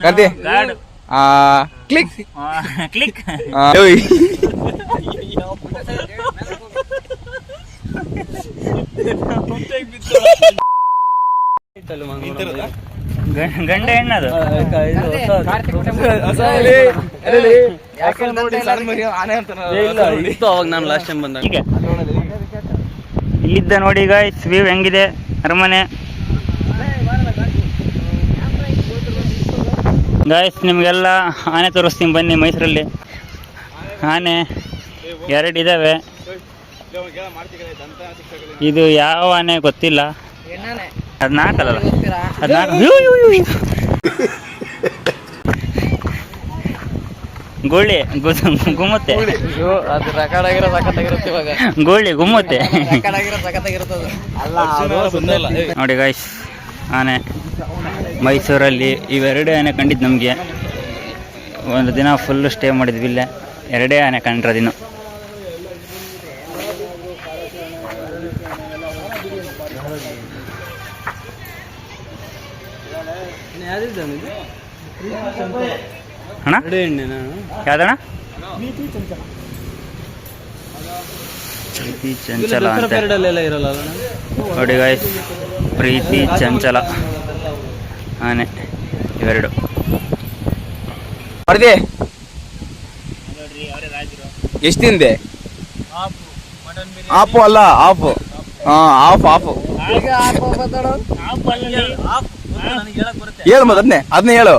Karte. Click. Click. ಗಂಡ ಹೆಣ್ಣದು ನಾನು last time ಬಂದಾಗ ಇಲ್ಲಿದ್ದ ನೋಡಿ ಈಗ ವ್ಯೂ ಹೆಂಗಿದೆ ಅರಮನೆ. ಗಾಯ್ಸ್ ನಿಮಗೆಲ್ಲ ಆನೆ ತೋರಿಸ್ತೀನಿ ಬನ್ನಿ. ಮೈಸೂರಲ್ಲಿ ಆನೆ 2 ಇದ್ದಾವೆ. ಇದು ಯಾವ ಆನೆ ಗೊತ್ತಿಲ್ಲ. 14 ಅಲ್ಲ 14 ಗೋಳಿ ಗುಮ್ಮತ್ತೆ ಗೋಳಿ ಗುಮ್ಮತ್ತೆ ನೋಡಿ ಗಾಯ್ಸ್. ಆನೆ ಮೈಸೂರಲ್ಲಿ ಇವೆರಡೇ ಆನೆ ಕಂಡಿದ್ದು ನಮಗೆ. ಒಂದು ದಿನ ಫುಲ್ ಸ್ಟೇ ಮಾಡಿದ್ವಿ ಇಲ್ಲೇ. 2 ಆನೆ ಕಂಡಿರೋದಿನ್ನು. ಅಣ್ಣ ಯಾವ್ದಣ್ಣ? ಪ್ರೀತಿ ಚಂಚಲ ಅಂತ ನೋಡಿ ಗಾಯ್ಸ್. ಪ್ರೀತಿ ಚಂಚಲ ಆನೆ ಇವೆರಡು. ಎಷ್ಟು ತಿಂದೆ? ಆಪು ಅಲ್ಲ ಆಫು. ಆಫು ಹೇಳು ಮತ್ತೆ ಅದನ್ನೇ ಹೇಳು.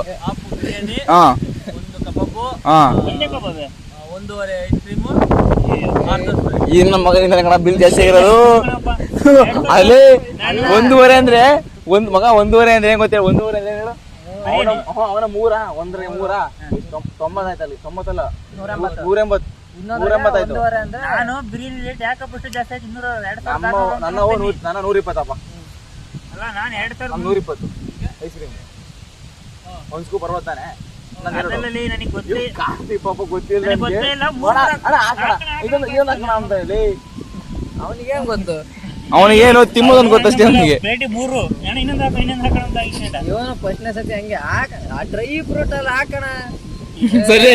ಈ ನಮ್ಮ ಮಗನಿಂದ ಬಿಲ್ ಜಾಸ್ತಿ ಆಗಿರೋದು. ಅಲ್ಲಿ 1.5 ಅಂದ್ರೆ ಒಂದ್ ಮಗ 1.5 ಅಂದ್ರೆ ಹೆಂಗ್ ಗೊತ್ತೇಳಿ? 1.5 ಅಂದ್ರೆ ಹೇಳು. ಅವನ 3 90 ಆಯ್ತಲ್ಲಿ. 90 ಅಲ್ಲ 180 ಆಯ್ತು. ನಾನು ಬಿರಿಯಾನಿ ರೇಟ್ ಯಾಕಪ್ಪ ಜಾಸ್ತಿ ಆಯ್ತು? 120 120 ಅಲ್ಲ ನಾನು 120 ಐಸ್ ಕ್ರೀಮ್ ಒಂದ್ ಸ್ಕೂಪ್ 60 ತಾನೆ. ನನಗೆ ಗೊತ್ತಿಲ್ಲ ಅವನಿಗೇನ್ ಗೊತ್ತು? ಅವನಿಗೇನು ತಿನ್ನೋದನ್ ಗೊತ್ತಷ್ಟೇ ಅವನಿಗೆ. ಇವನು ಫಸ್ಟ್ನೇ ಸತಿ ಹಂಗೆ ಡ್ರೈ ಫ್ರೂಟ್ ಅಲ್ಲಿ ಹಾಕೋಣ. ಸರಿ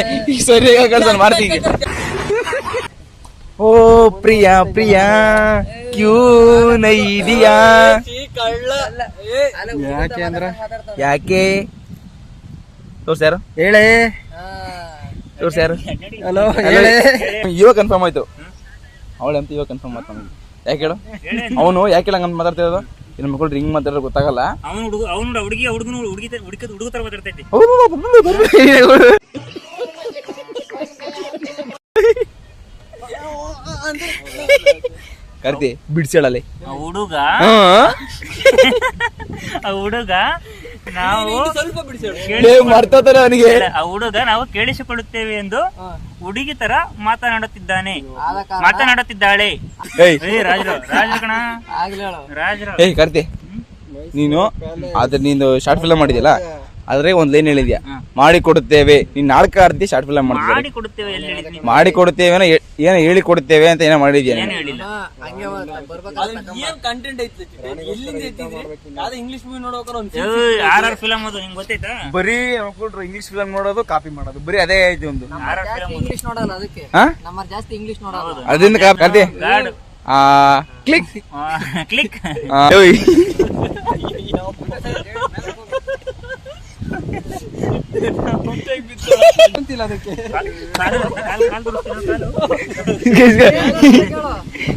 ಮಾಡ್ತೀನಿ. ಓ ಪ್ರಿಯಾ ಪ್ರಿಯಾ ಕ್ಯೂ ನೈದಿಯಾ? ಯಾಕೆ ತೋರ್ಸ್ಯಾರು ಹೇಳೇ ತೋರ್ಸ್ಯಾರು? ಹಲೋ ಇವಾಗ ಕನ್ಫರ್ಮ್ ಆಯ್ತು. ಅವಳಂತ ಇವಾಗ ಕನ್ಫರ್ಮ್ ಆಯ್ತು ನಮಗೆ. ಯಾಕೆ ಹೇಳು? ಅವನು ಯಾಕೆ ಹಂಗ ಮಾತಾಡ್ತಿರೋದು? ಇನ್ನು ಮಕ್ಕಳು ರಿಂಗ್ ಮಾತಾಡೋದು ಗೊತ್ತಾಗಲ್ಲ. ಕರ್ತಿ ಬಿಡ್ಸೇಳಲ್ಲಿ ಹುಡುಗ ನಾವು ಮರ್ತೋತಾರೆ ಅವನಿಗೆ. ಹುಡುಗ ನಾವು ಕೇಳಿಸಿಕೊಳ್ಳುತ್ತೇವೆ ಎಂದು ಹುಡುಗಿ ತರ ಮಾತನಾಡುತ್ತಿದ್ದಾಳೆ. ಏಯ್ ಕರ್ತಿ, ನೀನು ಅದ್ರ ನೀನು ಶಾರ್ಟ್ ಫಿಲ್ಮ್ ಮಾಡಿದ್ಯಲ್ಲ, ಆದ್ರೆ ಒಂದ್ ಲೈನ್ ಹೇಳಿದ್ಯಾ, ಮಾಡಿ ಕೊಡುತ್ತೇವೆ. ನೀನ್ ನಾಲ್ಕ ಆಡ್ತಿ ಶಾರ್ಟ್ ಫಿಲ್ಮ್ ಮಾಡ್ತೀವಿ. ಮಾಡಿ ಕೊಡುತ್ತೇವೆ ಏನೋ ಹೇಳಿ ಕೊಡುತ್ತೇವೆ ಅಂತ ಏನೋ ಮಾಡಿದ್ಯಾ? ಇಂಗ್ಲಿಷ್ ಮೂವಿ ನೋಡೋಕೆ ಬರೀ ಮಕ್ಕಳು ಇಂಗ್ಲಿಷ್ ಫಿಲ್ಮ್ ನೋಡೋದು, ಕಾಪಿ ಮಾಡೋದು, ಬರೀ ಅದೇ ಐತಿ ಒಂದು. ಇಂಗ್ಲಿಷ್ ನೋಡಲ್ಲ, ಅದಕ್ಕೆ ಜಾಸ್ತಿ ಇಂಗ್ಲಿಷ್ ನೋಡಲ್ಲ. ಅದರಿಂದ ಕರ್ತಿ ಕ್ಲಿಕ್ ಕ್ಲಿಕ್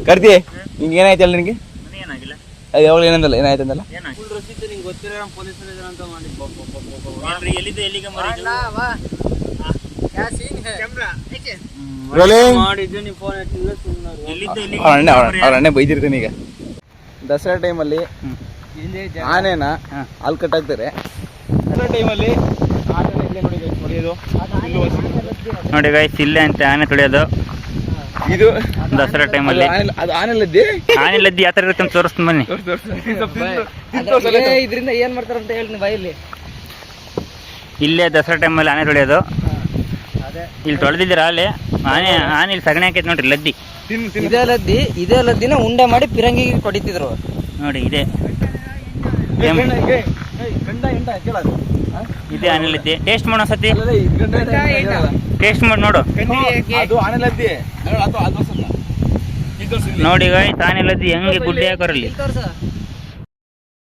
ಕರ್ತಿ ನಿಂಗೆ ಏನಾಯ್ತಲ್ಲ? ನಿನಗೆ ಅದು ಯಾವಾಗ ಏನಂದಲ್ಲ? ಏನಾಯ್ತಂದಲ್ಲ? ಅವ್ರ ಅಣ್ಣೆ ಬೈದಿರ್ತೀನಿ. ಈಗ ದಸರಾ ಟೈಮಲ್ಲಿ ಆನೆನ ಅಲ್ಲಿ ಕಟ್ಟಾಕ್ತಾರೆ. ದಸರಾ ಟೈಮಲ್ಲಿ ನೋಡಿ ಗೈಸ್, ಇಲ್ಲೇ ಅಂತ ಆನೆ ತುಳಿಯೋದು. ಇದು ದಸರಾ ಟೈಮಲ್ಲಿ ಆನೆ ಲದ್ದಿ ಯಾವ ತರ ಇರುತ್ತೆ ಅಂತ ತೋರಿಸ್ತೀನಿ ಬನ್ನಿ. ಇದರಿಂದ ಏನ್ ಮಾಡ್ತಾರಂತ ಹೇಳಿ ಬಾಯಲ್ಲಿ. ಇಲ್ಲೇ ದಸರಾ ಟೈಮಲ್ಲಿ ಆನೆ ತುಳಿಯೋದು. ಇಲ್ಲಿ ತೊಳೆದಿದ್ದೀರಾ ಅಲ್ಲಿ ಆನೆ ಇಲ್ಲಿ ಸಗಣಿ ಹಾಕೈತೆ ನೋಡ್ರಿ, ಲದ್ದಿ. ಇದೇ ಲದ್ದಿನ ಉಂಡೆ ಮಾಡಿ ಪಿರಂಗಿಗೆ ಕೊಡಿತಿದ್ರು ನೋಡಿ. ಇದೆ ಇದೆ ಆನೆಲದ್ದಿ. ಟೇಸ್ಟ್ ಮಾಡೋ ಸತಿ, ಅಲ್ಲದೆ ಟೇಸ್ಟ್ ಮಾಡಿ ನೋಡು. ಅದು ಆನೆಲದ್ದಿ ಅದು ಅದು ನೋಡಿ ಗಾಯ್ಸ್ ಆನೆಲದ್ದಿ ಹೆಂಗೆ ಗುಡ್ಡೆ ಹಾಕೋರಲ್ಲಿ. ತೋರ್ಸು